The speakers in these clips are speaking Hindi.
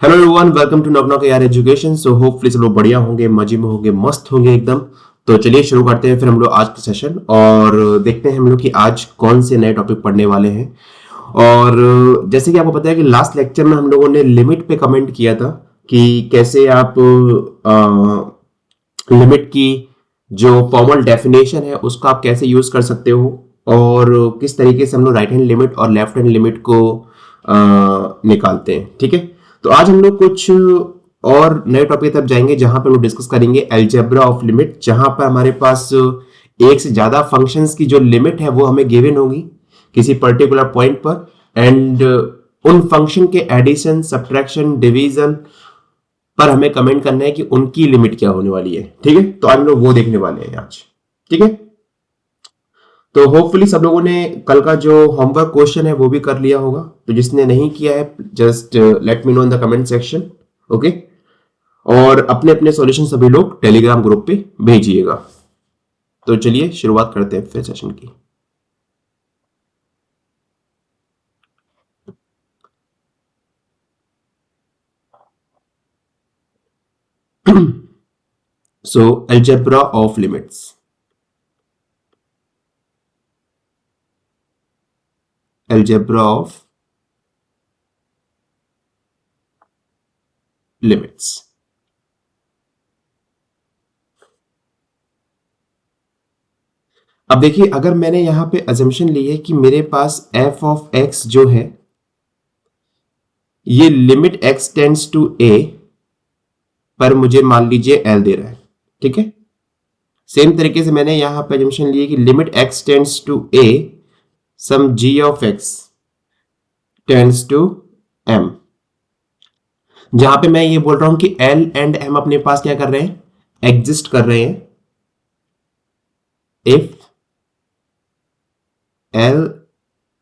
Hello everyone, welcome to knock knock यार एजुकेशन। सो होपफुली सब लोग बढ़िया होंगे, मजे में होंगे, मस्त होंगे एकदम। तो चलिए शुरू करते हैं फिर हम लोग आज का सेशन और देखते हैं हम लोग कि आज कौन से नए टॉपिक पढ़ने वाले हैं। और जैसे कि आपको पता है कि लास्ट लेक्चर में हम लोगों ने लिमिट पे कमेंट किया था कि कैसे आप लिमिट की जो फॉर्मल डेफिनेशन है उसका आप कैसे यूज कर सकते हो और किस तरीके से हम लोग राइट हैंड लिमिट और लेफ्ट हैंड लिमिट को निकालते हैं। ठीक है, तो आज हम लोग कुछ और नए टॉपिक तक जाएंगे जहां पर हम लोग डिस्कस करेंगे अलजेब्रा ऑफ लिमिट, जहां पर हमारे पास एक से ज्यादा फंक्शंस की जो लिमिट है वो हमें गिवन होगी किसी पर्टिकुलर पॉइंट पर, एंड उन फंक्शन के एडिशन, सब्ट्रैक्शन, डिवीजन पर हमें कमेंट करना है कि उनकी लिमिट क्या होने वाली है। ठीक है, तो आज हम लोग वो देखने वाले हैं आज। ठीक है, तो होपफुली सब लोगों ने कल का जो होमवर्क क्वेश्चन है वो भी कर लिया होगा। तो जिसने नहीं किया है just let me know in the comment section. Okay, और अपने अपने सॉल्यूशन सभी लोग टेलीग्राम ग्रुप पे भेजिएगा। तो चलिए शुरुआत करते हैं फिर सेशन की। So algebra of limits. Algebra of limits. अब देखिए, अगर मैंने यहां पे अजम्पशन ली है कि मेरे पास f ऑफ x जो है ये limit x tends to a पर मुझे मान लीजिए l दे रहा है। ठीक है, सेम तरीके से मैंने यहां पे अजम्पशन ली है कि limit x tends to a sum g of x tends to m, जहां पे मैं ये बोल रहा हूं कि l एंड m अपने पास क्या कर रहे हैं, एग्जिस्ट कर रहे हैं। If l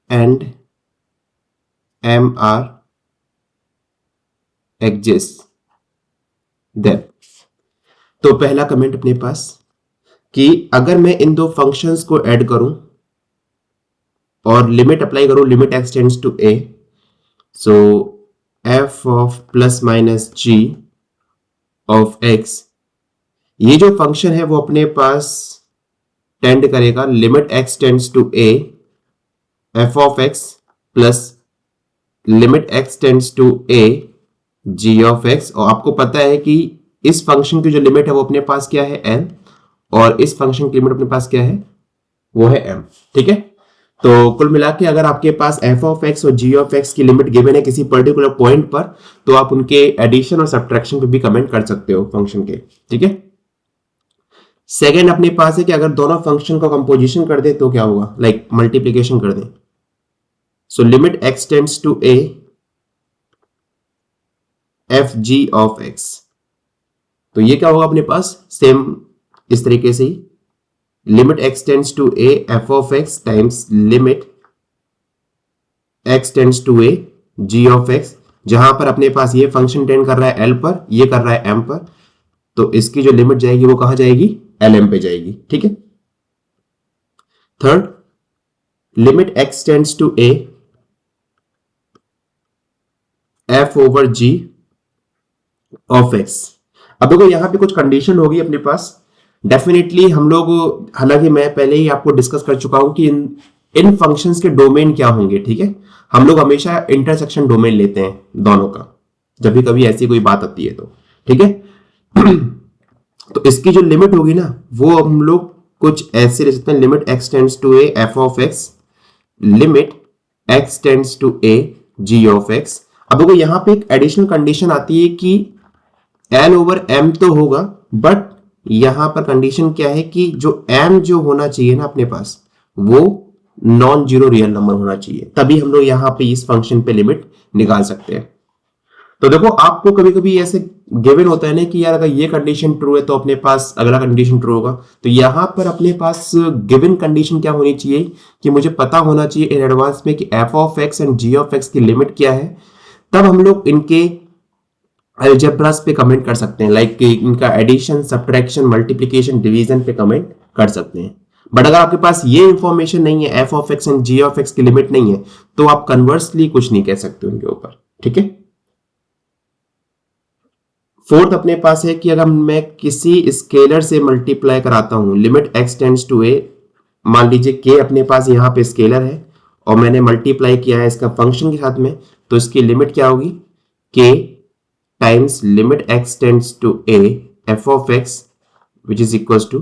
and m are exist then, तो पहला कमेंट अपने पास कि अगर मैं इन दो फंक्शंस को ऐड करूं और लिमिट अप्लाई करूं, limit x tends to a, so f of plus minus g of x, ये जो फंक्शन है वो अपने पास टेंड करेगा limit x tends to a f of x plus limit x tends to a g of x। और आपको पता है कि इस फंक्शन की जो लिमिट है वो अपने पास क्या है, l, और इस फंक्शन की लिमिट अपने पास क्या है, वो है m। ठीक है, तो कुल मिला के अगर आपके पास f ऑफ x और g ऑफ x की लिमिट गिवन है किसी पर्टिकुलर पॉइंट पर, तो आप उनके एडिशन और सब्ट्रैक्शन पे भी कमेंट कर सकते हो फंक्शन के। ठीक है, सेकेंड अपने पास है कि अगर दोनों फंक्शन का कंपोजिशन कर दे तो क्या होगा, लाइक मल्टीप्लीकेशन कर दे। So limit x tends to a f g of x, तो ये क्या होगा अपने पास, सेम इस तरीके से ही limit x tends to a f of x times limit x tends to a g of x, जहां पर अपने पास ये फंक्शन टेंड कर रहा है l पर, ये कर रहा है m पर, तो इसकी जो लिमिट जाएगी वो कहां जाएगी, lm पे जाएगी। ठीक है, third limit x tends to a f over g of x। अब देखो यहां पे कुछ कंडीशन होगी अपने पास डेफिनेटली। हम लोग, हालांकि मैं पहले ही आपको डिस्कस कर चुका हूं कि इन फंक्शंस के डोमेन क्या होंगे। ठीक है, हम लोग हमेशा इंटरसेक्शन डोमेन लेते हैं दोनों का, जब भी कभी ऐसी कोई बात आती है तो। ठीक है, तो इसकी जो लिमिट होगी ना वो हम लोग कुछ ऐसे ले सकते हैं, limit x tends to a f of x limit x tends to a g of x। अब देखो यहां पे एक एडिशनल कंडीशन आती है कि l ओवर m तो होगा, बट यहां पर कंडीशन क्या है कि जो m जो होना चाहिए ना अपने पास, वो नॉन जीरो रियल नंबर होना चाहिए, तभी हम लोग यहां पे इस फंक्शन पे लिमिट निकाल सकते हैं। तो देखो आपको कभी कभी ऐसे गिवन होता है ना कि यार अगर ये कंडीशन ट्रू है तो अपने पास अगला कंडीशन ट्रू होगा। तो यहां पर अपने पास गिवन कंडीशन क्या होनी चाहिए कि मुझे पता होना चाहिए इन एडवांस में कि f of x and g of x की लिमिट क्या है, तब हम लोग इनके अलजेब्रास पे कमेंट कर सकते हैं, लाइक इनका एडिशन, सब्ट्रैक्शन, मल्टीप्लिकेशन, डिवीजन पे कमेंट कर सकते हैं। बट अगर आपके पास ये इंफॉर्मेशन नहीं है, f of x and g of x की लिमिट नहीं है, तो आप कन्वर्सली कुछ नहीं कह सकते उनके ऊपर। ठीक है, फोर्थ अपने पास है कि अगर मैं किसी स्केलर से मल्टीप्लाई कराता हूं, लिमिट एक्स टेंड्स टू ए, मान लीजिए के अपने पास यहाँ पे स्केलर है और मैंने मल्टीप्लाई किया है इसका फंक्शन के साथ में, तो इसकी लिमिट क्या होगी, k times limit x tends to a f of x which is equal to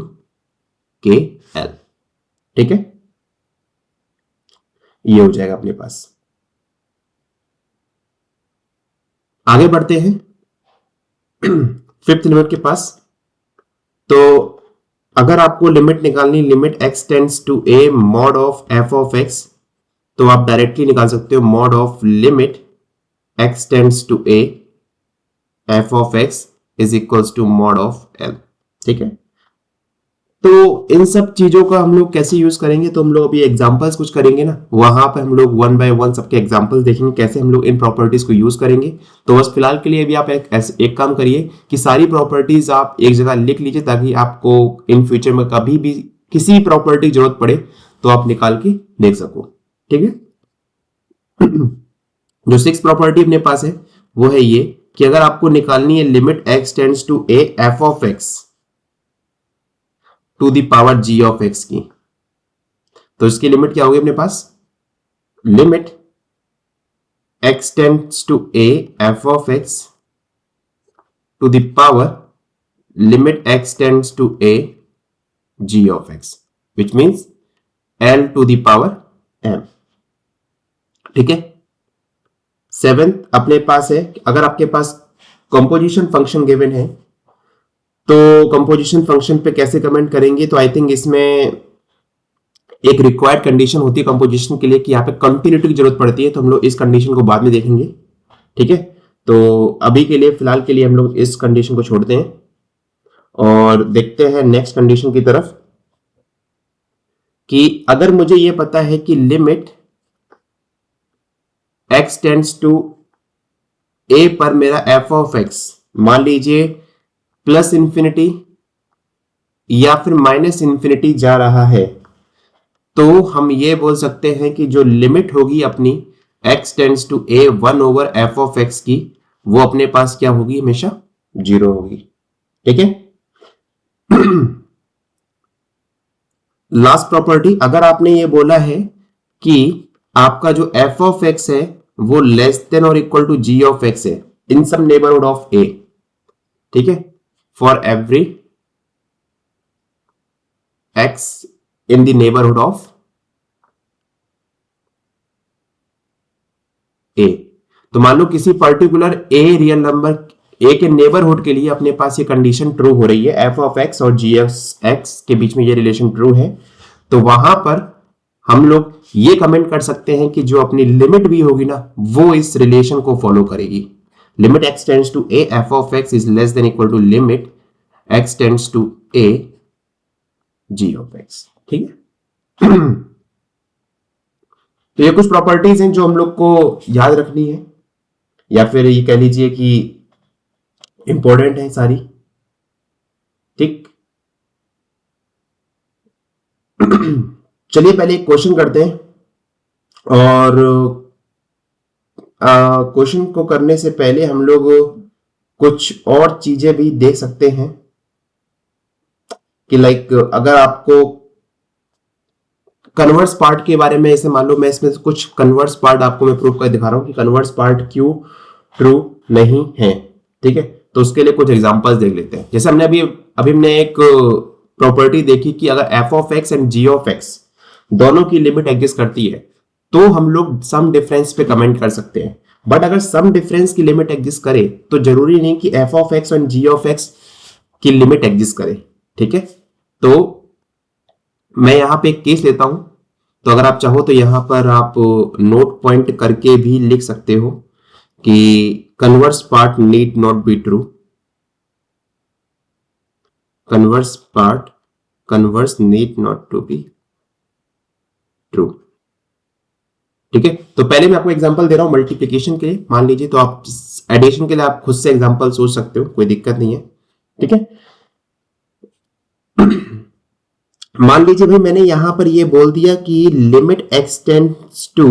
k l. ठीक है, ये हो जाएगा अपने पास। आगे बढ़ते हैं फिफ्थ लिमिट के पास। तो अगर आपको लिमिट निकालनी, limit x tends to a mod of f of x, तो आप डायरेक्टली निकाल सकते हो mod of limit x tends to a f of x is equals to mod of l. ठीक है, तो इन सब चीजों का हम लोग कैसे यूज करेंगे, तो हम लोग अभी एग्जांपल्स कुछ करेंगे ना, वहां पे हम लोग वन बाय वन सबके एग्जांपल्स देखेंगे कैसे हम लोग इन प्रॉपर्टीज को यूज करेंगे। तो बस फिलहाल के लिए अभी आप एक काम करिए कि सारी प्रॉपर्टीज आप एक जगह लिख लीजिए, ताकि आपको इन फ्यूचर में कभी भी किसी प्रॉपर्टी की जरूरत पड़े तो आप निकाल के देख सको। ठीक है जो सिक्स प्रॉपर्टी अपने पास है वो है ये कि अगर आपको निकालनी है limit x tends to a f of x to the power g of x की, तो इसकी लिमिट क्या होगी अपने पास, limit x tends to a f of x to the power limit x tends to a g of x which means l to the power m. ठीक है, सेवेंथ अपने पास है अगर आपके पास कंपोजिशन फंक्शन गिवन है, तो कंपोजिशन फंक्शन पे कैसे कमेंट करेंगे, तो आई थिंक इसमें एक रिक्वायर्ड कंडीशन होती है कंपोजिशन के लिए कि यहाँ पे कंटिन्यूटी की जरूरत पड़ती है, तो हम लोग इस कंडीशन को बाद में देखेंगे। ठीक है, तो अभी के लिए फिलहाल के लिए हम लोग इस कंडीशन को छोड़ते हैं और देखते हैं नेक्स्ट कंडीशन की तरफ कि अगर मुझे ये पता है कि लिमिट एक्स टेंड्स टू ए पर मेरा एफ ऑफ एक्स मान लीजिए प्लस इंफिनिटी या फिर माइनस इंफिनिटी जा रहा है, तो हम ये बोल सकते हैं कि जो लिमिट होगी अपनी x tends to a 1 over f of x की, वो अपने पास क्या होगी, हमेशा जीरो होगी। ठीक है, लास्ट प्रॉपर्टी, अगर आपने ये बोला है कि आपका जो एफ ऑफ एक्स है वो लेस देन और equal to g of x है in some neighbourhood of a, ठीक है, for every x in the neighborhood of a, तो मान लो किसी particular a real number a के नेबरहुड के लिए अपने पास ये कंडीशन ट्रू हो रही है, f ऑफ x और g ऑफ x के बीच में ये रिलेशन ट्रू है, तो वहां पर हम लोग ये कमेंट कर सकते हैं कि जो अपनी लिमिट भी होगी ना वो इस रिलेशन को फॉलो करेगी। Limit x tends to a f of x is less than equal to limit x tends to a g of x। ठीक है तो ये कुछ प्रॉपर्टीज हैं जो हम लोग को याद रखनी है, या फिर ये कह लीजिए कि इंपॉर्टेंट है सारी। ठीक चलिए पहले एक क्वेश्चन करते हैं, और क्वेश्चन को करने से पहले हम लोग कुछ और चीजें भी देख सकते हैं कि लाइक अगर आपको कन्वर्स पार्ट के बारे में, ऐसे मान लो मैं इसमें कुछ कन्वर्स पार्ट आपको मैं प्रूव कर दिखा रहा हूं कि कन्वर्स पार्ट क्यों ट्रू नहीं है। ठीक है, तो उसके लिए कुछ एग्जांपल्स देख लेते हैं। जैसे हमने अभी हमने एक प्रॉपर्टी देखी कि अगर f of x and g of x दोनों की लिमिट एग्जिस्ट करती है तो हम लोग सम डिफरेंस पे कमेंट कर सकते हैं, बट अगर सम डिफरेंस की लिमिट एग्जिस्ट करे तो जरूरी नहीं कि f of x and g of x की लिमिट एग्जिस्ट करे। ठीक है, तो मैं यहां पे एक केस लेता हूं, तो अगर आप चाहो तो यहां पर आप नोट पॉइंट करके भी लिख सकते हो कि converse part need not be true, converse need not to be true. ठीक है, तो पहले मैं आपको एग्जांपल दे रहा हूं मल्टीप्लिकेशन के लिए, मान लीजिए, तो आप एडिशन के लिए आप खुद से एग्जांपल सोच सकते हो, कोई दिक्कत नहीं है। ठीक है मान लीजिए भाई मैंने यहां पर ये बोल दिया कि limit x tends to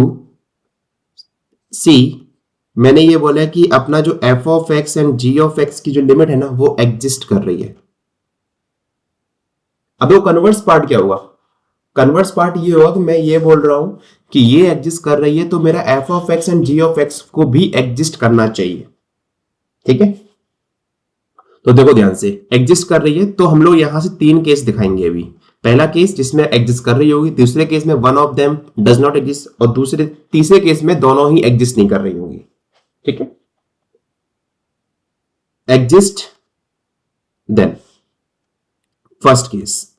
c मैंने ये बोला कि अपना जो f of x and g of x की जो लिमिट है ना वो एग्जिस्ट कर रही है। अब वो कन्वर्स पार्ट क्या हुआ? कन्वर्स पार्ट ये होगा कि मैं ये बोल रहा हूं कि ये एग्जिस्ट कर रही है तो मेरा f of x and g of x को भी एग्जिस्ट करना चाहिए। ठीक है, तो देखो ध्यान से, एग्जिस्ट कर रही है तो हम लोग यहां से 3 केस दिखाएंगे अभी। पहला केस जिसमें एग्जिस्ट कर रही होगी, दूसरे केस में one of them does not exist, और तीसरे केस में दोनों ही एग्जिस्ट नहीं कर रही होंगी। ठीक है, एग्जिस्ट, देन फर्स्ट केस,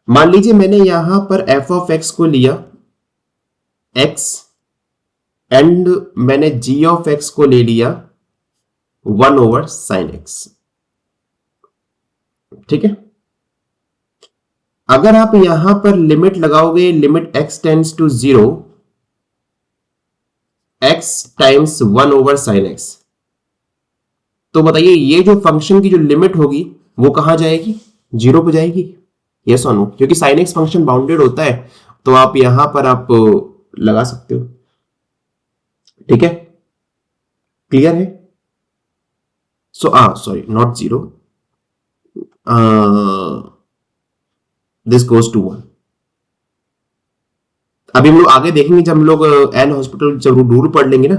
मान लीजिए मैंने यहां पर एफ ऑफ एक्स को लिया एक्स एंड मैंने जी ऑफ एक्स को ले लिया 1/sin x। ठीक है, अगर आप यहां पर लिमिट लगाओगे, limit x tends to 0, x times 1/sin x, तो बताइए ये जो फंक्शन की जो लिमिट होगी वो कहां जाएगी? 0 पे जाएगी। यस और नो? क्योंकि sin x फंक्शन बाउंडेड होता है तो आप यहां पर आप लगा सकते हो। ठीक है, क्लियर है? So sorry, not 0, this goes to 1। अभी हम लोग आगे देखेंगे जब हम लोग एल हॉस्पिटल जब रूल पढ़ लेंगे ना,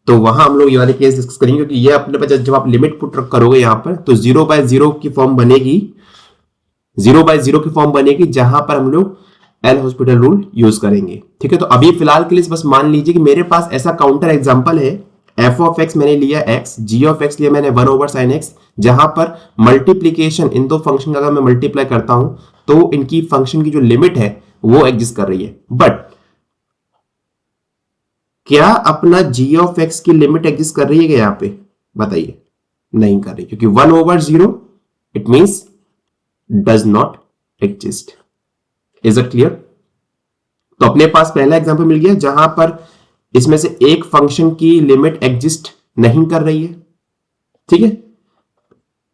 तो वहां हम लोग ये वाले केस डिस्कस करेंगे, क्योंकि ये अपने पास जब आप लिमिट पुट करोगे यहां पर तो 0/0 की फॉर्म बनेगी, 0/0 की फॉर्म बनेगी जहां पर हम लोग एल हॉस्पिटल रूल यूज करेंगे। ठीक है, तो अभी फिलहाल के लिए बस मान लीजिए कि मेरे पास ऐसा काउंटर एग्जांपल है, एफ ऑफ एक्स मैंने लिया एक्स, जी ऑफ एक्स लिया मैंने 1/sin x, जहां पर मल्टीप्लीकेशन इन दो फंक्शन का अगर मैं मल्टीप्लाई करता हूं तो इनकी फंक्शन की जो लिमिट है वो एग्जिस्ट कर रही है। बट क्या अपना जी ऑफ एक्स की लिमिट एग्जिस्ट कर रही है क्या यहां पे? बताइए, नहीं कर रही, क्योंकि 1/0 it means does not exist. Is it clear? तो अपने पास पहला एग्जांपल मिल गया जहां पर इसमें से एक फंक्शन की लिमिट एग्जिस्ट नहीं कर रही है। ठीक है,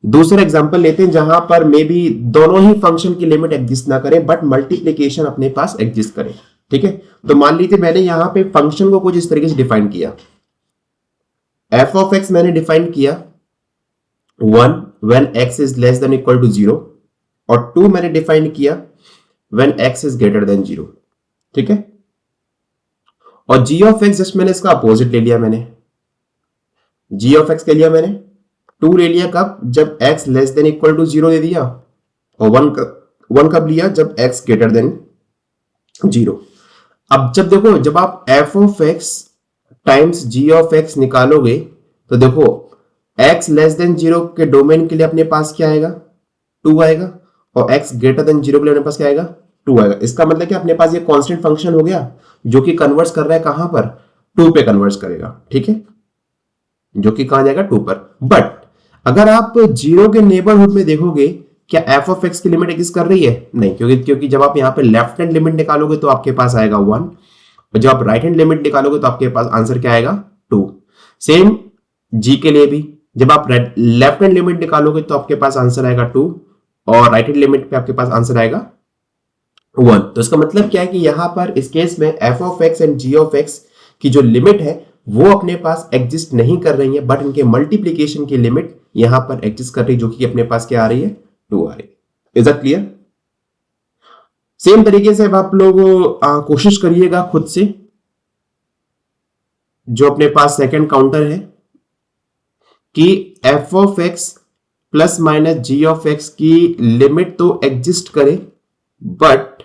दूसरा एग्जांपल लेते हैं जहां पर मे बी दोनों ही फंक्शन की लिमिट एग्जिस्ट ना करें बट मल्टीप्लीकेशन अपने पास एग्जिस्ट करे। ठीक है, तो मान लीजिए मैंने यहां पे फंक्शन को कुछ इस तरीके से डिफाइन किया, एफ ऑफ एक्स मैंने डिफाइन किया 1 when x is less than equal to 0, और 2 मैंने डिफाइन किया when x is greater than 0। ठीक है, और g ऑफ x जस्ट मैंने इसका अपोजिट ले लिया, मैंने g ऑफ x के लिया मैंने 2 ले लिया कब? जब x less than equal to 0 दे दिया, और 1 कब लिया? जब x ग्रेटर देन 0। अब जब देखो, जब आप f of x times g of x निकालोगे तो देखो x लेस देन 0 के डोमेन के लिए अपने पास क्या आएगा? 2 आएगा, और x ग्रेटर देन 0 के लिए अपने पास क्या आएगा? 2 आएगा। इसका मतलब कि अपने पास ये कांस्टेंट फंक्शन हो गया जो कि कन्वर्ट्स कर रहा है कहां पर? 2 पे कन्वर्ट्स करेगा। ठीक है, जो कि कहां जाएगा? 2 पर। बट अगर आप 0 के नेबरहुड में देखोगे, क्या f ऑफ x की लिमिट एग्जिस्ट कर रही है? नहीं, क्योंकि जब आप यहां पे लेफ्ट हैंड लिमिट निकालोगे तो आपके पास आएगा 1, और जब आप राइट हैंड लिमिट निकालोगे तो आपके पास आंसर क्या आएगा? 2। सेम g के लिए भी, जब आप लेफ्ट हैंड लिमिट निकालोगे तो आपके पास आंसर आएगा 2, और राइट हैंड लिमिट पे आपके पास आंसर आएगा 1। तो इसका मतलब क्या है कि यहां पर इस केस में f of x and g of x की जो लिमिट है वो अपने पास एग्जिस्ट नहीं कर रही है, बट इनके मल्टीप्लीकेशन की लिमिट यहां पर एग्जिस्ट कर रही है, जो कि अपने पास क्या आ रही है? 2 आ रही है। Is that clear? सेम तरीके से अब आप लोग कोशिश करिएगा खुद से, जो अपने पास सेकंड काउंटर है, कि f of x plus minus g of x की लिमिट तो एग्जिस्ट करे, बट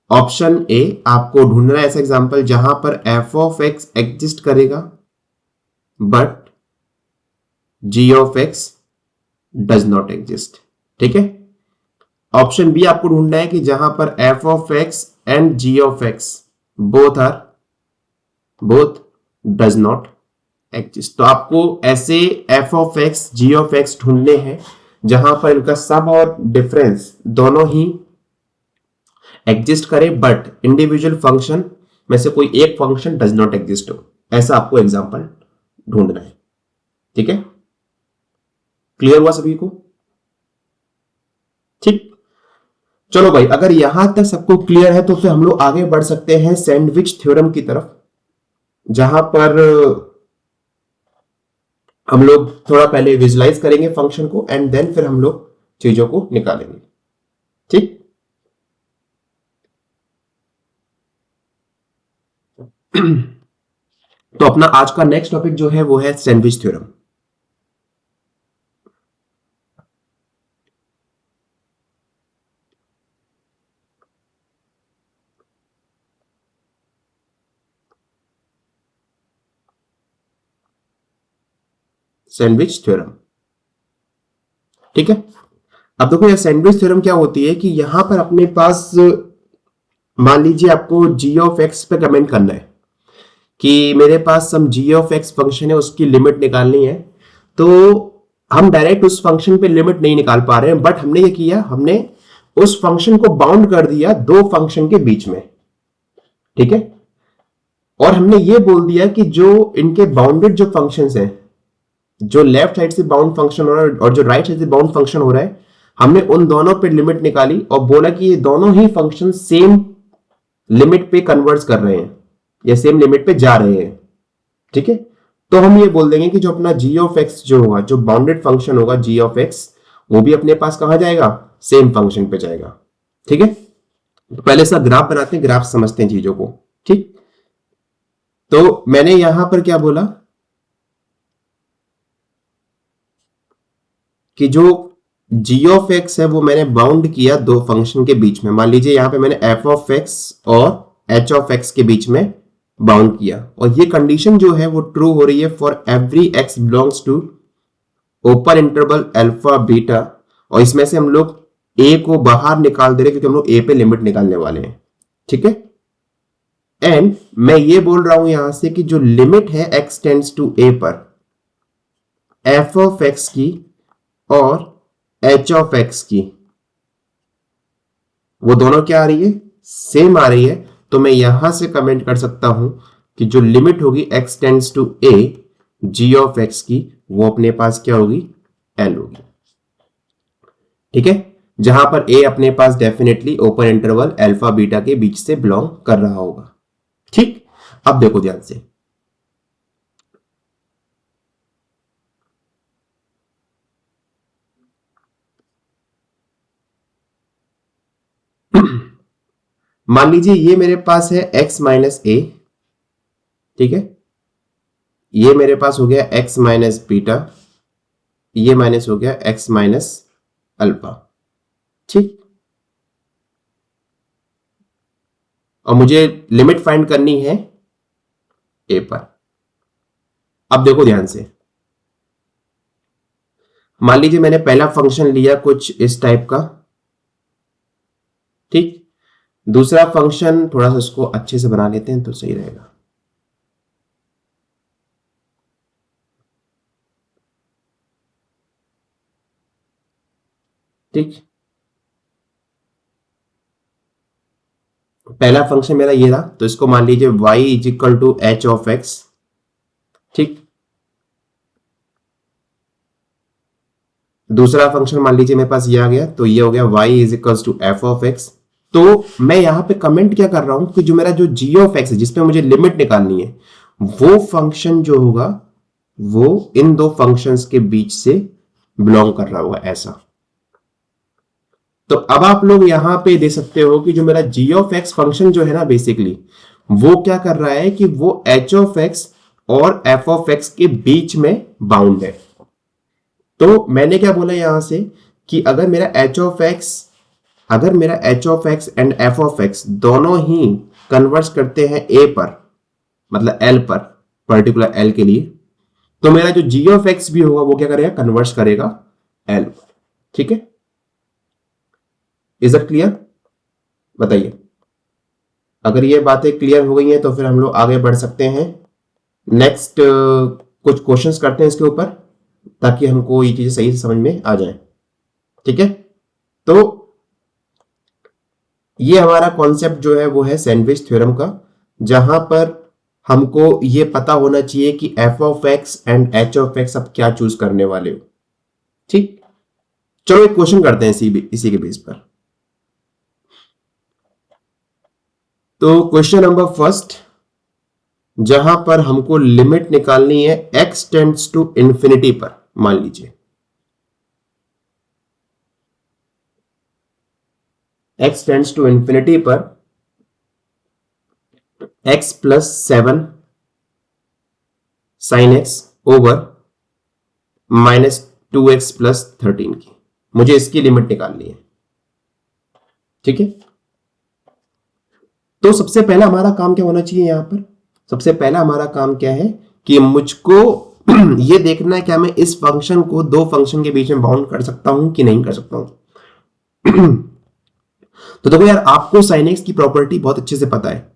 ऑप्शन ए आपको ढूंढना है ऐसा एग्जांपल जहां पर f ऑफ x एग्जिस्ट करेगा but g of x does not exist. ठीक है, ऑप्शन बी आपको ढूंढना है कि जहां पर f of x and g of x both does not exist. तो आपको ऐसे f of x g of x ढूंढने हैं जहां पर इनका सम और डिफरेंस दोनों ही एग्जिस्ट करे बट इंडिविजुअल फंक्शन में से कोई एक फंक्शन डज नॉट एग्जिस्ट हो। ऐसा आपको एग्जांपल ढूंढना है। ठीक है, क्लियर हुआ सभी को? ठीक, चलो भाई, अगर यहां तक सबको क्लियर है तो फिर हम लोग आगे बढ़ सकते हैं सैंडविच थ्योरम की तरफ, जहां पर हम लोग थोड़ा पहले विजुलाइज करेंगे फंक्शन को एंड देन फिर हम लोग चीजों को निकालेंगे। ठीक। तो अपना आज का नेक्स्ट टॉपिक जो है वो है सैंडविच थ्योरम। Sandwich theorem. ठीक है। अब देखो, यह सैंडविच थ्योरम क्या होती है कि यहां पर अपने पास मान लीजिए आपको जी ऑफ एक्स पे कमेंट करना है कि मेरे पास सम जी ऑफ एक्स फंक्शन है, उसकी लिमिट निकालनी है। तो हम डायरेक्ट उस फंक्शन पे लिमिट नहीं निकाल पा रहे हैं, बट हमने ये किया, हमने उस फंक्शन को बाउंड कर दिया दो फंक्शन के बीच में। ठीक है। और हमने ये बोल दिया कि जो इनके बाउंडेड जो फंक्शंस हैं, जो लेफ्ट साइड से बाउंड फंक्शन हो रहा है और जो राइट साइड से बाउंड फंक्शन हो रहा है, हमने उन दोनों पे लिमिट निकाली और बोला कि ये दोनों ही फंक्शन सेम लिमिट पे कन्वर्ट कर रहे हैं या सेम लिमिट पे जा रहे हैं। ठीक है। तो हम ये बोल देंगे कि जो अपना जी ऑफ एक्स जो होगा, जो बाउंडेड फंक्शन होगा जी ऑफ एक्स, वो भी अपने पास कहां जाएगा, सेम फंक्शन पे जाएगा। ठीक है। तो पहले इसका ग्राफ बनाते हैं, ग्राफ समझते हैं चीजों को। ठीक। तो मैंने यहां पर क्या बोला कि जो जी ऑफ एक्स है वो मैंने बाउंड किया दो फंक्शन के बीच में। मान लीजिए यहां पे मैंने एफ ऑफ एक्स और एच ऑफ एक्स के बीच में बाउंड किया, और ये कंडीशन जो है वो ट्रू हो रही है for every x belongs to open interval alpha beta. और इसमें से हम लोग ए को बाहर निकाल दे रहे क्योंकि हम लोग ए पे लिमिट निकालने वाले हैं। ठीक है। एंड मैं ये बोल रहा हूं यहां से कि जो लिमिट है एक्स टेंड्स टू ए पर एफ ऑफ एक्स की और एच ऑफ एक्स की, वो दोनों क्या आ रही है, सेम आ रही है। तो मैं यहां से कमेंट कर सकता हूं कि जो लिमिट होगी x tends to a g of x की, वो अपने पास क्या होगी, एल होगी। ठीक है। जहां पर ए अपने पास definitely open interval alpha beta के बीच से बिलोंग कर रहा होगा। ठीक। अब देखो ध्यान से, मान लीजिए ये मेरे पास है x माइनस ए। ठीक है। ये मेरे पास हो गया x माइनस बीटा, ये माइनस हो गया x माइनस अल्फा। ठीक। और मुझे लिमिट फाइंड करनी है ए पर। अब देखो ध्यान से, मान लीजिए मैंने पहला फंक्शन लिया कुछ इस टाइप का। ठीक। दूसरा फंक्शन थोड़ा सा इसको अच्छे से बना लेते हैं तो सही रहेगा। ठीक। पहला फंक्शन मेरा ये रहा, तो इसको मान लीजिए y is equal to h of x. ठीक। दूसरा फंक्शन मान लीजिए मेरे पास ये आ गया, तो ये हो गया y is equal to f of x. तो मैं यहां पे कमेंट क्या कर रहा हूं कि जो मेरा जो g ऑफ एक्स है जिसपे मुझे लिमिट निकालनी है, वो फंक्शन जो होगा वो इन दो फंक्शंस के बीच से बिलोंग कर रहा होगा, ऐसा। तो अब आप लोग यहां पे दे सकते हो कि जो मेरा g ऑफ एक्स फंक्शन जो है ना, बेसिकली वो क्या कर रहा है कि वो h ऑफ एक्स और f ऑफ एक्स के बीच में बाउंड है। तो मैंने क्या बोला यहां से कि अगर मेरा h ऑफ एक्स, अगर मेरा h of x and f of x दोनों ही कन्वर्ट करते हैं a पर, मतलब l पर, पर्टिकुलर l के लिए, तो मेरा जो g ऑफ एक्स भी होगा वो क्या करेगा, कन्वर्ट करेगा l पर। ठीक है। Is it clear? बताइए। अगर ये बातें क्लियर हो गई हैं तो फिर हम लोग आगे बढ़ सकते हैं। नेक्स्ट कुछ क्वेश्चंस करते हैं इसके ऊपर, ताकि हमको ये चीजें सही से समझ में आ जाए। ठीक है। तो ये हमारा कॉन्सेप्ट जो है वो है सैंडविच थ्योरम का, जहां पर हमको ये पता होना चाहिए कि f of x and H of x आप क्या चूज करने वाले हो। ठीक। चलो एक क्वेश्चन करते हैं इसी के बेस पर। तो क्वेश्चन नंबर फर्स्ट, जहां पर हमको लिमिट निकालनी है x टेंड्स टू इंफिनिटी पर, मान लीजिए x टेंड्स टू इंफिनिटी पर x plus 7 sine x over -2x plus 13 की, मुझे इसकी लिमिट निकालनी है। ठीक है, तो सबसे पहला हमारा काम क्या होना चाहिए यहां पर? सबसे पहला हमारा काम क्या है कि मुझको ये देखना है क्या मैं इस फंक्शन को दो फंक्शन के बीच में बाउंड कर सकता हूं कि नहीं कर सकता हूं। तो देखो यार, आपको साइन एक्स की प्रॉपर्टी बहुत अच्छे से पता है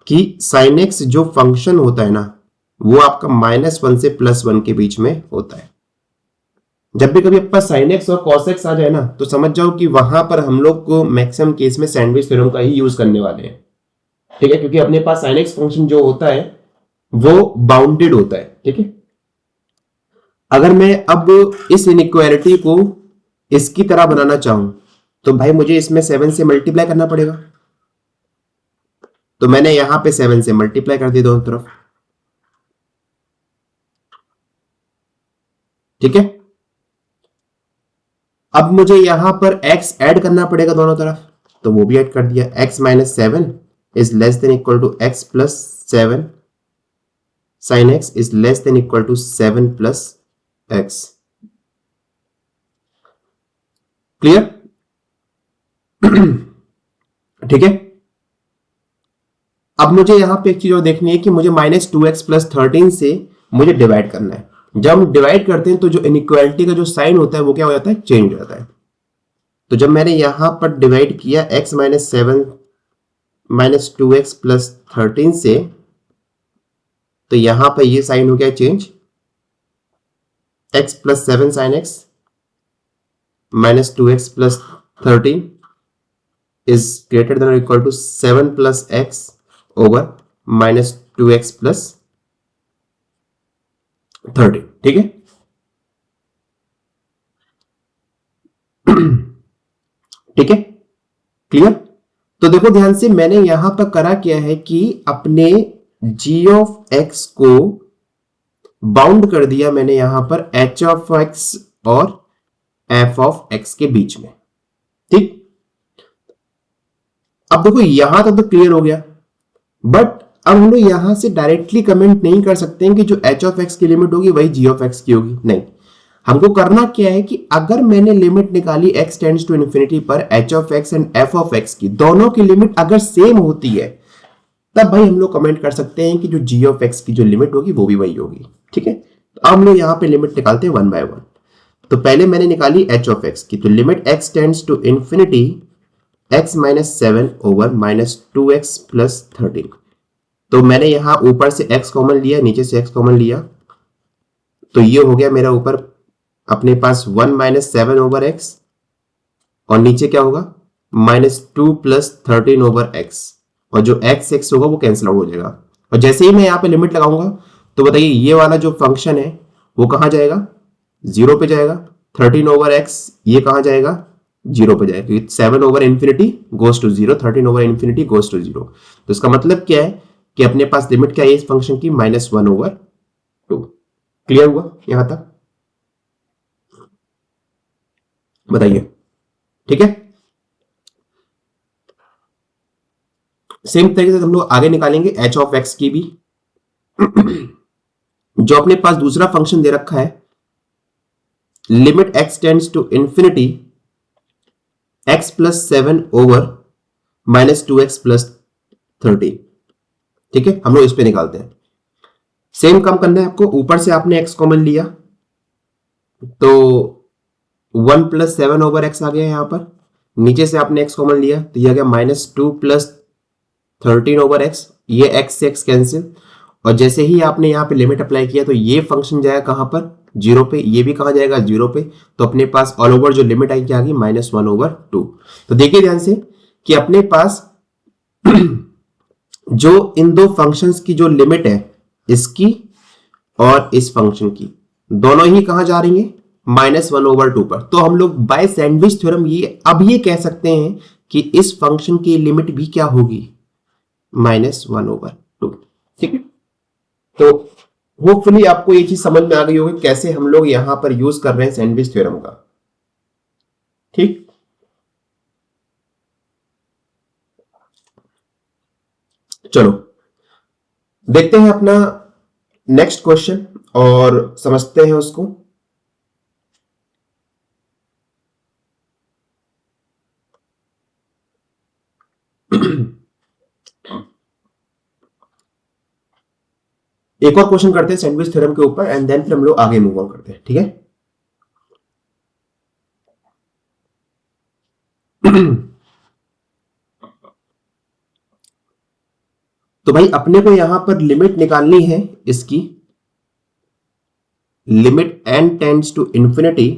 कि साइन एक्स जो फंक्शन होता है ना, वो आपका -1 से +1 के बीच में होता है। जब भी कभी आपके पास साइन एक्स और कॉस एक्स आ जाए ना, तो समझ जाओ कि वहां पर हम लोग को मैक्सिमम केस में सैंडविच थ्योरम का ही यूज करने वाले हैं। ठीक है, क्योंकि अपने पास साइन एक्स फंक्शन जो होता है वो बाउंडेड होता है। ठीक है, अगर मैं अब इस इनइक्वालिटी को इसकी तरह बनाना चाहूं तो भाई मुझे इसमें 7 से मल्टीप्लाई करना पड़ेगा। तो मैंने यहां पे 7 से मल्टीप्लाई कर दिया दोनों तरफ। ठीक है, अब मुझे यहां पर x ऐड करना पड़ेगा दोनों तरफ, तो वो भी ऐड कर दिया। x minus 7 is less than equal to x plus 7 sine x is less than equal to 7 plus x। Clear? ठीक है, अब मुझे यहां पे एक चीज और देखनी है कि मुझे -2x प्लस 13 से मुझे डिवाइड करना है। जब हम डिवाइड करते हैं तो जो इनइक्वालिटी का जो साइन होता है वो क्या हो जाता है? चेंज हो जाता है। तो जब मैंने यहां पर डिवाइड किया x माइनस 7 -2x प्लस 13 से, तो यहां पर ये साइन हो गया change, x plus 7 sine x -2x plus 13 is greater than or equal to 7 plus x over -2x plus 13। ठीक है, ठीक है, क्लियर? तो देखो ध्यान से, मैंने यहां पर करा क्या है कि अपने g ऑफ x को बाउंड कर दिया मैंने यहां पर h ऑफ x और f ऑफ x के बीच में। ठीक, अब देखो यहां तक तो क्लियर हो गया, बट अब हम लोग यहां से डायरेक्टली कमेंट नहीं कर सकते हैं कि जो h ऑफ x की लिमिट होगी वही g ऑफ x की होगी। नहीं, हमको करना क्या है कि अगर मैंने लिमिट निकाली x टेंड्स टू इंफिनिटी पर h of x and f of x की, दोनों की लिमिट अगर सेम होती है, तब भाई हम लोग कमेंट कर सकते हैं कि जो g ऑफ x की जो लिमिट होगी वो भी वही होगी। ठीक है, तो अब हम लोग यहां पे लिमिट निकालते हैं 1 बाय 1। तो पहले मैंने निकाली h ऑफ x की, तो limit x tends to infinity x minus 7 over -2x plus 13। तो मैंने यहां ऊपर से x कॉमन लिया, नीचे से x कॉमन लिया, तो ये हो गया मेरा ऊपर अपने पास 1 माइनस 7 ओवर x, और नीचे क्या होगा? -2 प्लस 13 ओवर x, और जो x होगा वो कैंसिल आउट हो जाएगा। और जैसे ही मैं यहाँ पे लिमिट लगाऊंगा तो बताइए ये वाला जो फंक्शन है वो कहां जाएगा? 0 पे जाएगा। 13 ओवर x ये कहां जाएगा? 0 पे जाएगा, क्योंकि 7 over infinity goes to 0, 13 over infinity goes to 0। तो इसका मतलब क्या है कि अपने पास लिमिट क्या है इस फंक्शन की? -1 ओवर 2। क्लियर हुआ यहां तक? बताइए, ठीक है। सेम तरीके से हम लोग आगे निकालेंगे h ऑफ x की भी। जो अपने पास दूसरा फंक्शन दे रखा है, limit x tends to infinity x plus 7 over -2x plus 13। ठीक है, हम लोग इस पे निकालते हैं। सेम काम करना है आपको, ऊपर से आपने x कॉमन लिया तो 1 प्लस 7 ओवर x आ गया यहां पर, नीचे से आपने x कॉमन लिया तो यह आ गया -2 प्लस 13 ओवर x, ये x से x कैंसिल, और जैसे ही आपने यहां पे लिमिट अप्लाई किया तो ये फंक्शन जाएगा कहां पर? 0 पे, ये भी कहां जाएगा? 0 पे। तो अपने पास ऑल ओवर जो लिमिट आई क्या आ गई? -1 ओवर 2। तो देखिए ध्यान से कि अपने पास जो इन दो फंक्शंस की जो लिमिट है, इसकी और इस फंक्शन की, दोनों ही कहां जा रही है? -1 ओवर 2 पर। तो हम लोग बाय सैंडविच थ्योरम ये कह सकते हैं कि इस फंक्शन की लिमिट भी क्या होगी? -1 ओवर 2। ठीक है, तो होपफुली आपको ये चीज समझ में आ गई होगी कैसे हम लोग यहां पर यूज कर रहे हैं सैंडविच थ्योरम का। ठीक, चलो देखते हैं अपना नेक्स्ट क्वेश्चन और समझते हैं उसको। एक और क्वेश्चन करते हैं सैंडविच थ्योरम के ऊपर एंड देन फिर हम लोग आगे मूव ऑन करते हैं, ठीक है। तो भाई अपने को यहां पर लिमिट निकालनी है इसकी, limit n tends to infinity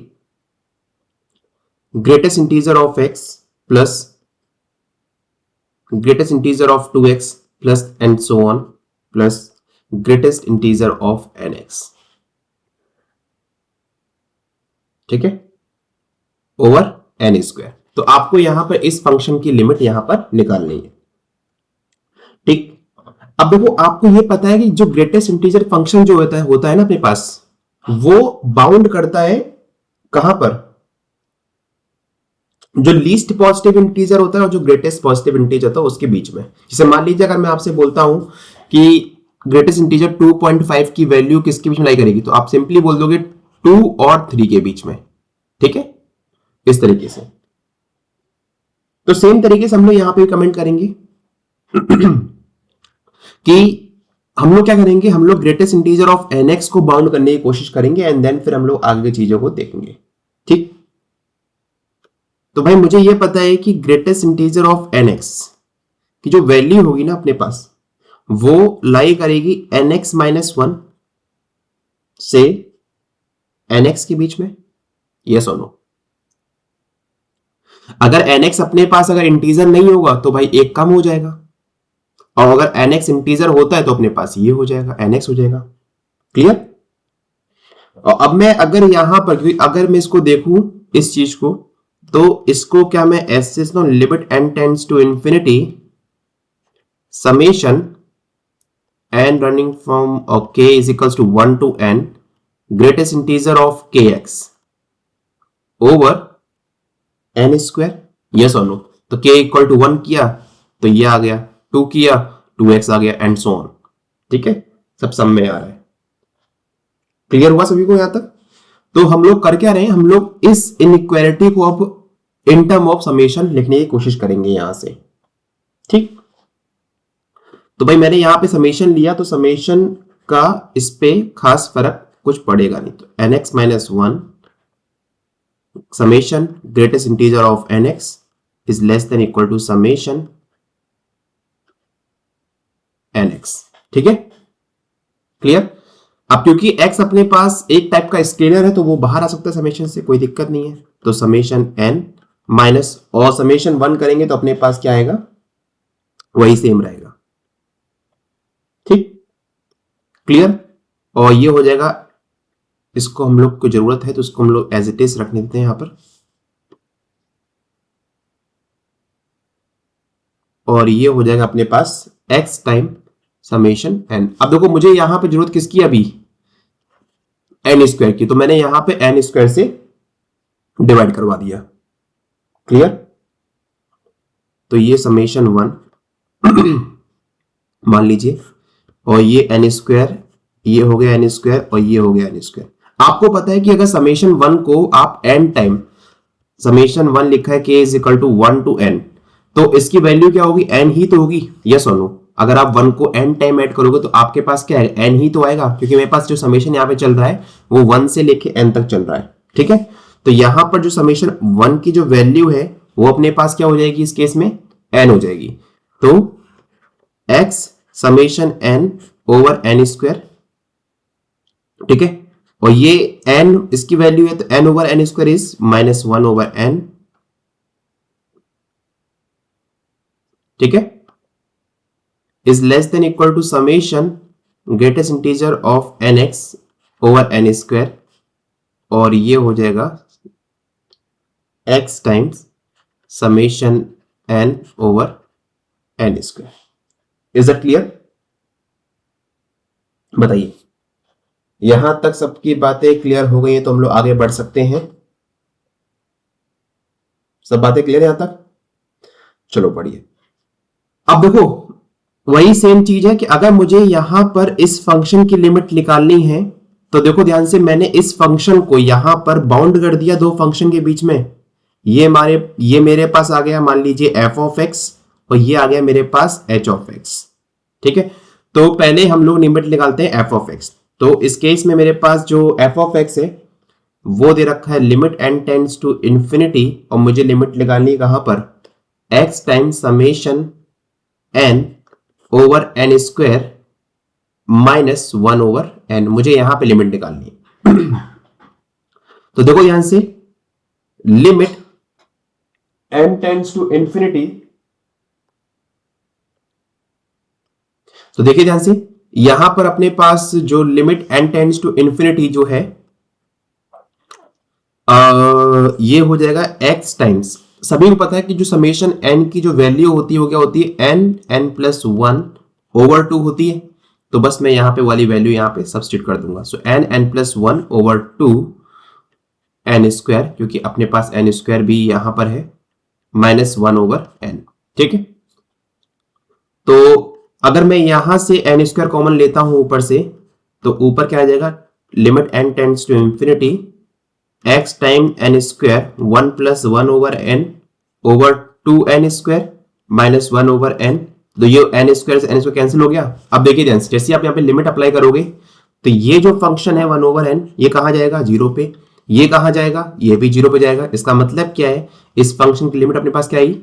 greatest integer of x plus greatest integer of 2x plus and so on plus greatest integer of nx, ठीक है, ओवर n स्क्वायर। तो आपको यहां पर इस फंक्शन की लिमिट यहां पर निकालनी है, ठीक। अब देखो आपको यह पता है कि जो ग्रेटेस्ट इंटीजर फंक्शन जो होता है ना अपने पास, वो बाउंड करता है कहां पर, जो लीस्ट पॉजिटिव इंटीजर होता है और जो ग्रेटेस्ट पॉजिटिव इंटीजर होता है उसके बीच में। जैसे मान लीजिए अगर मैं आपसे बोलता हूं कि ग्रेटेस्ट इंटीजर 2.5 की वैल्यू किसके बीच में लाई करेगी, तो आप सिंपली बोल दोगे 2 और 3 के बीच में, ठीक है, इस तरीके से। तो सेम तरीके से हम लोग यहां पे कमेंट करेंगे कि हम लोग क्या करेंगे, हम लोग ग्रेटेस्ट इंटीजर ऑफ nx को बाउंड करने की कोशिश करेंगे एंड देन फिर हम लोग आगे चीजों को देखेंगे, ठीक। तो भाई मुझे यह पता है कि ग्रेटेस्ट इंटीजर ऑफ nx की जो वैल्यू होगी ना अपने पास, वो लाई करेगी nx माइनस 1 से nx के बीच में, यस और नो। अगर nx अपने पास अगर इंटीजर नहीं होगा तो भाई एक कम हो जाएगा, और अगर nx इंटीजर होता है तो अपने पास ये हो जाएगा, nx हो जाएगा, क्लियर। और अब मैं अगर यहां पर अगर मैं इसको देखूं इस चीज को, तो इसको क्या मैं ऐसे limit n tends to infinity summation n running from k is equals to 1 to n greatest integer of kx over n square, yes or no। तो k इक्वल टू 1 किया तो ये आ गया, 2 किया 2x आ गया एंड सो ऑन, ठीक है, सब सम में आ रहा है। क्लियर हुआ सभी को यहां तक। तो हम लोग कर क्या रहे हैं, हम लोग इस इनइक्वालिटी को अब इन टर्म ऑफ समेशन लिखने की कोशिश करेंगे यहां से, ठीक। तो भाई मैंने यहां पे समेशन लिया, तो समेशन का इस पे खास फर्क कुछ पड़ेगा नहीं। तो nx minus 1 summation greatest integer of nx is less than equal to summation nx, ठीक है, क्लियर। अब क्योंकि x अपने पास एक टाइप का स्केलर है तो वो बाहर आ सकता है समेशन से, कोई दिक्कत नहीं है। तो समेशन n माइनस और समेशन 1 करेंगे तो अपने पास क्या आएगा, वही सेम रहेगा, ठीक, क्लियर। और ये हो जाएगा, इसको हम लोग को जरूरत है तो इसको हम लोग एज इट इज रखने देते हैं यहां पर, और ये हो जाएगा अपने पास x टाइम समेशन n। अब देखो मुझे यहां पे जरूरत किसकी, अभी n स्क्वायर की, तो मैंने यहां पे n स्क्वायर से डिवाइड करवा दिया, क्लियर। तो ये समेशन 1 मान लीजिए, और ये n स्क्वायर, ये हो गया n स्क्वायर और ये हो गया n स्क्वायर। आपको पता है कि अगर समेशन 1 को आप n टाइम समेशन 1 लिखा है k is equal to 1 to n, तो इसकी वैल्यू क्या होगी, n ही तो होगी, यस और नो। अगर आप 1 को n टाइम ऐड करोगे तो आपके पास क्या है, n ही तो आएगा, क्योंकि मेरे पास जो समेशन यहाँ पे चल रहा है वो 1 से लेके n तक चल रहा है, ठीक है। तो यहां पर जो समेशन 1 की जो वैल्यू है वो अपने पास क्या हो जाएगी, इस केस में n हो जाएगी। तो x summation n over n square, ठीक है, और ये n इसकी वैल्यू है तो n over n square is minus 1 over n, ठीक है, is less than equal to summation greatest integer of nx over n square, और ये हो जाएगा x times summation n over n square. Is that clear. बताइए, यहां तक सबकी बातें क्लियर हो गई हैं तो हम लोग आगे बढ़ सकते हैं। सब बातें क्लियर है यहां तक? चलो बढ़िए। अब देखो, वही सेम चीज है कि अगर मुझे यहां पर इस फंक्शन की लिमिट निकालनी है तो देखो ध्यान से, मैंने इस फंक्शन को यहां पर बाउंड कर दिया दो फंक्शन के बीच में। ये मेरे पास आ गया मान लीजिए एफ ऑफ एक्स, और ये आ गया मेरे पास एच ऑफ एक्स। ठीक है, तो पहले हम लोग लिमिट निकालते हैं एफ ऑफ एक्स। तो इस केस में मेरे पास जो एफ ऑफ एक्स है वो दे रखा है limit n tends to infinity, और मुझे लिमिट निकालनी है कहां पर, x times summation n over n square minus one over n, मुझे यहां पे लिमिट निकालनी है। तो देखो ध्यान से, limit n tends to infinity, तो देखिए ध्यान से, यहां पर अपने पास जो limit n tends to infinity जो है ये हो जाएगा एक्स टाइम्स, सभी को पता है कि जो समेशन एन की जो वैल्यू होती है वो क्या होती है, n n plus one over two होती है। तो बस मैं यहां पे वाली वैल्यू यहां पे सब्स्टिट्यूट कर दूंगा। So n n plus one over two n square, क्योंकि अपने पास एन स्क्वायर भी यहां पर है, माइनस वन ओवर एन। ठीक है, तो अगर मैं यहां से एन स्क्वायर कॉमन लेता हूं ऊपर से, तो ऊपर क्या आ जाएगा, limit n tends to infinity x time n square one plus one over n over two n square minus one over n. तो ये एन स्क्वायर से एन स्क्वायर कैंसिल हो गया। अब देखिए ध्यान से, जैसे आप यहाँ पे लिमिट अप्लाई करोगे तो ये जो फंक्शन है वन ओवर एन, ये कहां जाएगा, जीरो पे। ये कहां जाएगा, ये भी जीरो पे जाएगा। इसका मतलब क्या है, इस फंक्शन की लिमिट अपने पास क्या आई,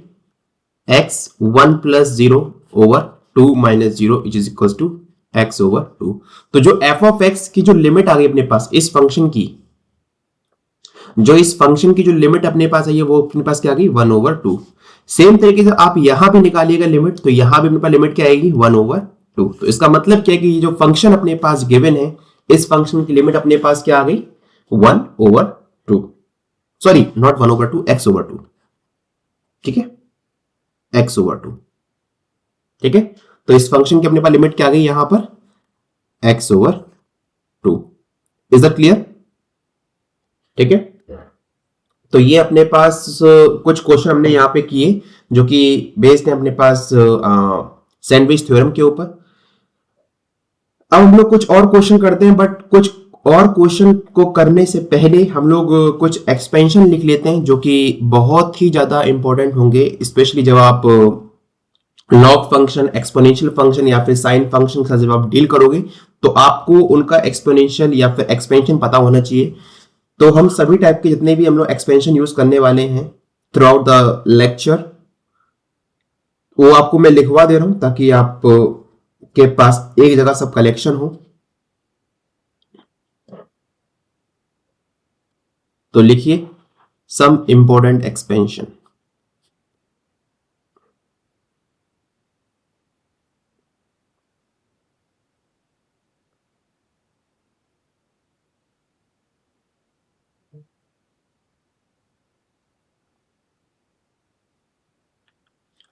x one plus zero over two minus zero is equal to x over two. तो जो एफ ऑफ एक्स की जो लिमिट आ गई अपने पास इस फंक्शन की, जो इस फंक्शन की जो लिमिट अपने पास आई है वो अपने पास क्या आ गई, वन ओवर टू। सेम तरीके से आप यहां भी निकालिएगा लिमिट, तो यहां भी अपने पास लिमिट क्या आएगी, वन ओवर टू। तो इसका मतलब क्या है कि ये जो फंक्शन अपने पास गिवन है, इस फंक्शन की लिमिट अपने पास क्या आ गई, one over two, sorry not one over two, x over two. ठीक है, एक्स ओवर टू। ठीक है, तो इस फंक्शन की अपने पास लिमिट क्या आ गई यहां पर, x over two. Is that clear? ठीक है, तो ये अपने पास कुछ क्वेश्चन हमने यहां पे किए जो कि बेस्ड है अपने पास सैंडविच थ्योरम के ऊपर। अब हम लोग कुछ और क्वेश्चन करते हैं, बट कुछ और क्वेश्चन को करने से पहले हम लोग कुछ एक्सपेंशन लिख लेते हैं जो कि बहुत ही ज्यादा इंपॉर्टेंट होंगे, स्पेशली जब आप लॉग फंक्शन, एक्सपोनेंशियल फंक्शन या फिर साइन फंक्शन के साथ जब आप डील करोगे तो आपको उनका एक्सपोनेंशियल या फिर एक्सपेंशन पता होना चाहिए। तो हम सभी टाइप के जितने भी हम लोग एक्सपेंशन यूज करने वाले हैं थ्रू आउट द लेक्चर, वो आपको मैं लिखवा दे रहा हूं ताकि आप के पास एक जगह सब कलेक्शन हो। तो लिखिए some important expansion.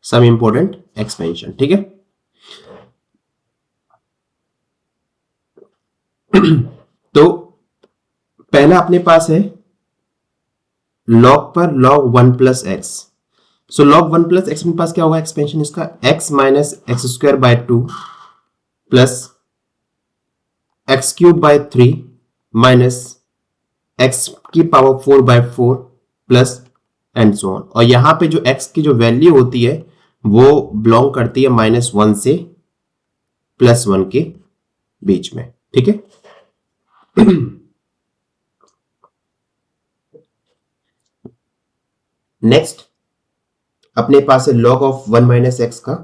Some important expansion, ठीक है। तो पहला अपने पास है लॉग पर log one plus x. So log one plus x में पास क्या होगा एक्सपेंशन इसका, x minus x square by two plus x cube by three minus x की power four by four plus and so on. और यहां पे जो एक्स की जो वैल्यू होती है वो बिलोंग करती है माइनस वन से प्लस वन के बीच में, ठीक है। नेक्स्ट अपने पास है log of one minus x का।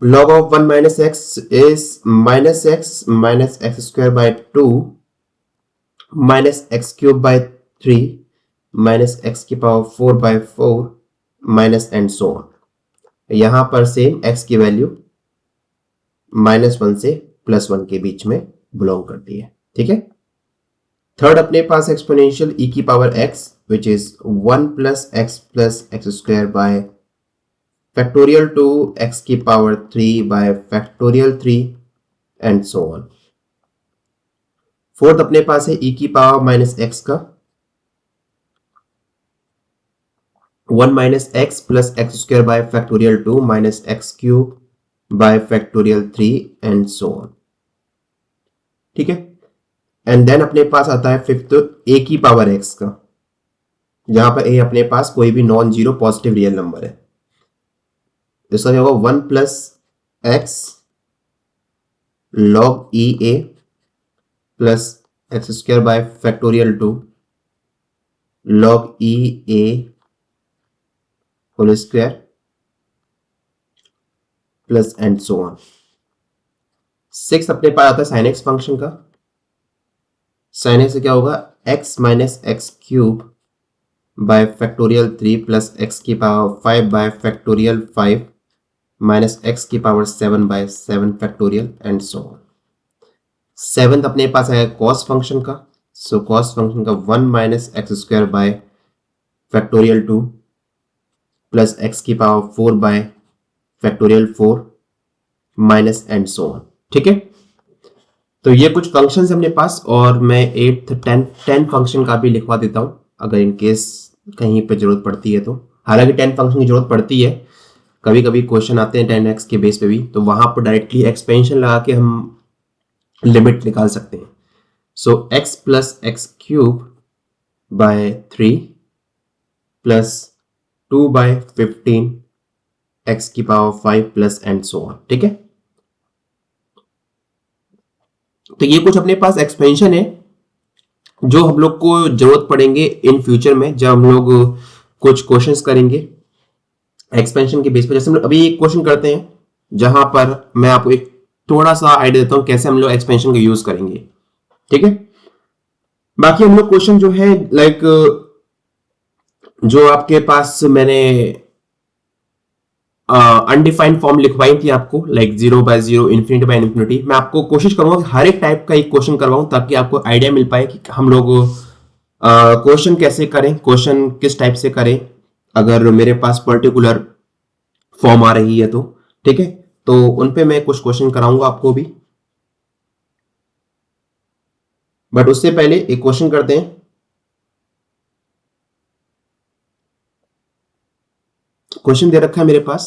log of 1 minus x is minus x square by 2 minus x cube by 3 minus x की power 4 by 4 minus and so on। यहां पर सेम x की वैल्यू माइनस वन से प्लस वन के बीच में बिलोंग करती है, ठीक है। थर्ड अपने पास एक्सपोनेंशियल e की power x which is 1 plus x square by factorial two x की power 3 by factorial 3 and so on. Fourth अपने पास है e की पावर माइनस एक्स का 1 minus x plus x square by factorial 2 minus x cube by factorial 3 and so on. ठीक है। एंड देन अपने पास आता है फिफ्थ ए की पावर एक्स का, जहां पर ए अपने पास कोई भी non zero positive real number है। इसका क्या होगा 1 plus x log e a plus x square by factorial 2 log e a whole square plus and so on. Six अपने पास आता है साइन एक्स फंक्शन का। साइन एक्स से क्या होगा x minus x cube by factorial 3 plus x की power 5 by factorial 5 minus x की power 7 by 7 factorial and so on. Seventh अपने पास आएगा कॉस फंक्शन का। सो कॉस फंक्शन का 1 minus x square by factorial 2 plus x की power 4 by factorial 4 minus and so on. ठीक है। तो ये कुछ फंक्शंस है अपने पास, और मैं 8th 10 फंक्शन का भी लिखवा देता हूं अगर इन केस कहीं पे जरूरत पड़ती है तो। हालांकि 10 फंक्शन की जरूरत पड़ती है, कभी कभी क्वेश्चन आते हैं 10x के बेस पे भी, तो वहां पर डायरेक्टली एक्सपेंशन लगा के हम लिमिट निकाल सकते हैं। So x plus x cube by 3 plus 2 by 15 x की power 5 plus and so on. ठीक है। तो ये कुछ अपने पास एक्सपेंशन है जो हम लोग को जरूरत पड़ेंगे इन फ्यूचर में, जब हम लोग कुछ क्वेश्चंस करेंगे एक्सपेंशन के बेस पर। जैसे हम लोग अभी एक क्वेश्चन करते हैं जहां पर मैं आपको एक थोड़ा सा आइडिया देता हूं कैसे हम लोग एक्सपेंशन का यूज करेंगे। ठीक है। बाकी हम लोग क्वेश्चन जो है लाइक जो आपके पास मैंने अनडिफाइंड फॉर्म लिखवाई थी आपको, लाइक 0/0 इन्फिनिटी बाय इन्फिनिटी, मैं आपको कोशिश करूंगा कि हर एक टाइप का एक क्वेश्चन करवाऊं ताकि आपको आइडिया मिल पाए कि हम लोग क्वेश्चन कैसे करें, क्वेश्चन किस टाइप से करें अगर मेरे पास पर्टिकुलर फॉर्म आ रही है तो। ठीक है। तो उन पे मैं कुछ क्वेश्चन कराऊंगा आपको भी, बट उससे पहले एक क्वेश्चन करते हैं। क्वेश्चन दे रखा है मेरे पास,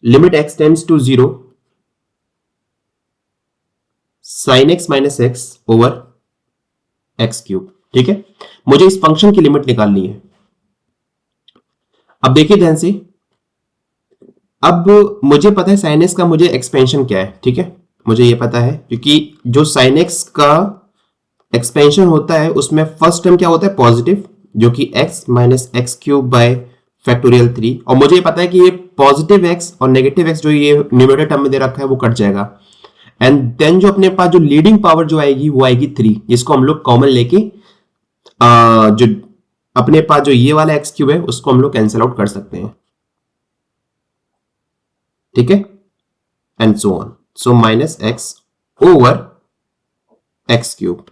limit x tends to 0 sine x minus x over x cube. ठीक है। मुझे इस फंक्शन की लिमिट निकालनी है। अब देखिए ध्यान से, अब मुझे पता है साइन एक्स का मुझे एक्सपेंशन क्या है। ठीक है। मुझे ये पता है क्योंकि जो साइन एक्स का एक्सपेंशन होता है उसमें फर्स्ट टर्म क्या होता है पॉजिटिव, जो कि x minus x cube by factorial 3, और मुझे पता है कि ये पॉजिटिव x और नेगेटिव x जो ये न्यूमरेटर टर्म में दे रखा है वो कट जाएगा। एंड देन जो अपने पास जो लीडिंग पावर जो आएगी वो आएगी 3, जिसको हम लोग कॉमन लेके जो अपने पास जो ये वाला एक्स क्यूब है उसको हम लोग कैंसिल आउट कर सकते हैं। ठीक है। And so on. So minus x over x cube.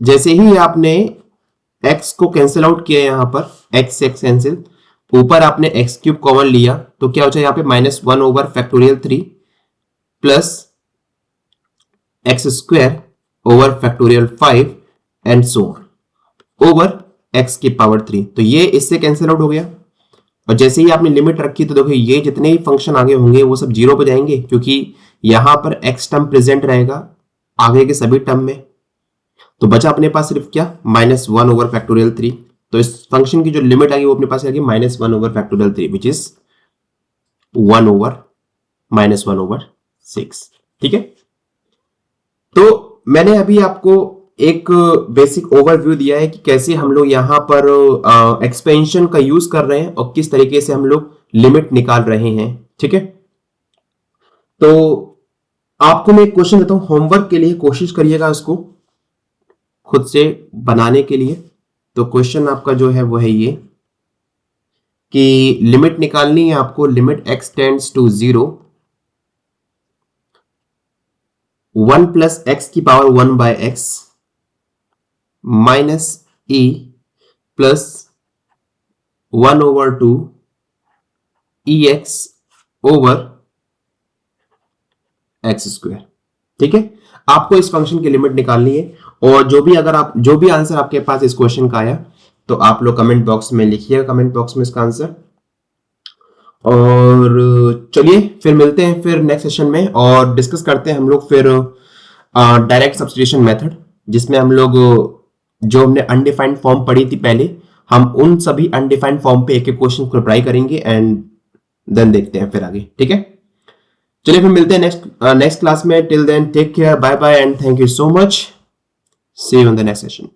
जैसे ही आपने x को कैंसिल आउट किया यहां पर x x कैंसिल, ऊपर आपने x क्यूब कॉमन लिया तो क्या हो जाए यहां पे -1 over factorial 3 plus x square over factorial 5 and so on over x की पावर 3। तो ये इससे कैंसिल आउट हो गया, और जैसे ही आपने लिमिट रखी तो देखो ये जितने ही फंक्शन आगे होंगे वो सब 0 पे जाएंगे, क्योंकि यहां पर x टर्म प्रेजेंट रहेगा आगे के सभी टर्म में। तो बचा अपने पास सिर्फ क्या -1 ओवर फैक्टोरियल 3। तो इस फंक्शन की जो लिमिट आएगी वो अपने पास आएगी -1 over factorial 3 which is 1 over -1/6। ठीक है। तो मैंने अभी आपको एक बेसिक ओवरव्यू दिया है कि कैसे हम लोग यहां पर एक्सपेंशन का यूज कर रहे हैं और किस तरीके से हम लोग लिमिट निकाल रहे हैं। ठीक है। तो आपको मैं एक क्वेश्चन देता हूं होमवर्क के लिए, कोशिश करिएगा उसको खुद से बनाने के लिए। तो क्वेश्चन आपका जो है वो है ये कि लिमिट निकालनी है आपको, limit x tends to 0 1 plus x की power 1 by x minus e plus 1 over 2 e x over x square. ठीक है, आपको इस फंक्शन की लिमिट निकालनी है, और जो भी आंसर आपके पास इस क्वेश्चन का आया तो आप लोग कमेंट बॉक्स में लिखिएगा, कमेंट बॉक्स में इसका आंसर। और चलिए फिर मिलते हैं फिर नेक्स्ट सेशन में, और डिस्कस करते हैं हम लोग फिर डायरेक्ट सब्स्टिट्यूशन मेथड, जिसमें हम लोग जो हमने अनडिफाइंड फॉर्म पढ़ी थी पहले, हम उन सभी अनडिफाइंड फॉर्म पे एक एक क्वेश्चन को ट्राई करेंगे एंड देन देखते हैं फिर आगे। ठीक है, चलिए फिर मिलते हैं नेक्स्ट क्लास में। Till then take care, bye bye and thank you so much. See you in the next session.